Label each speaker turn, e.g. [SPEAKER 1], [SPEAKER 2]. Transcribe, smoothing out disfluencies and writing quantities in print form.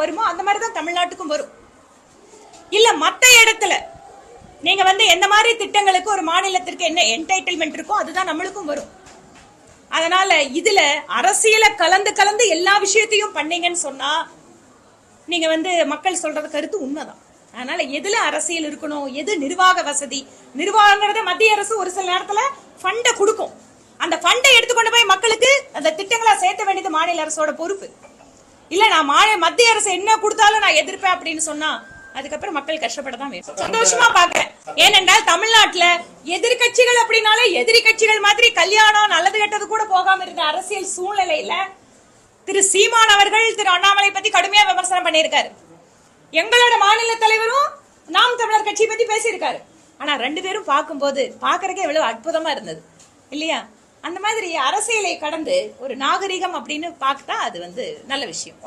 [SPEAKER 1] வருமோ அந்த மாதிரி தான் தமிழ்நாட்டுக்கும் வரும். இல்ல மத்த இடத்துல நீங்க எந்த மாதிரி திட்டங்களுக்கு ஒரு மாநிலத்திற்கு என்ன என்டைட்டில்மெண்ட் இருக்கோ அதுதான் நம்மளுக்கும் வரும். அதனால இதுல அரசியல கலந்து எல்லா விஷயத்தையும் பண்ணீங்கன்னு சொன்னா நீங்க மக்கள் சொல்றது கருத்து உண்மைதான். அதனால எதுல அரசியல் இருக்கணும், எது நிர்வாக வசதி, நிர்வாகங்கிறத மத்திய அரசு ஒரு சில நேரத்துல ஃபண்டை கொடுக்கும். அந்த ஃபண்டை எடுத்துக்கொண்டு போய் மக்களுக்கு அந்த திட்டங்களா சேர்த்த வேண்டியது மாநில அரசோட பொறுப்பு. இல்ல நான் மத்திய அரசு என்ன கொடுத்தாலும் நான் எதிர்ப்பேன் அப்படின்னு சொன்னா அதுக்கப்புறம் மக்கள் கஷ்டப்படதான் வேணும். சந்தோஷமா பாக்குறேன். ஏனென்றால் தமிழ்நாட்டுல எதிர்கட்சிகள் அப்படின்னாலே எதிரி கட்சிகள் மாதிரி கல்யாணம் நல்லது கெட்டது கூட போகாம இருந்த அரசியல் சூழ்நிலையில திரு சீமான் அவர்கள் திரு அண்ணாமலை பத்தி கடுமையா விமர்சனம் பண்ணியிருக்காரு. எங்களோட மாநில தலைவரும் நாம் தமிழர் கட்சி பத்தி பேசியிருக்காரு. ஆனா ரெண்டு பேரும் பார்க்கும்போது பாக்குறதுக்கே எவ்வளவு அற்புதமா இருந்தது இல்லையா? அந்த மாதிரி அரசியலை கடந்து ஒரு நாகரிகம் அப்படின்னு பார்த்தா அது நல்ல விஷயம்.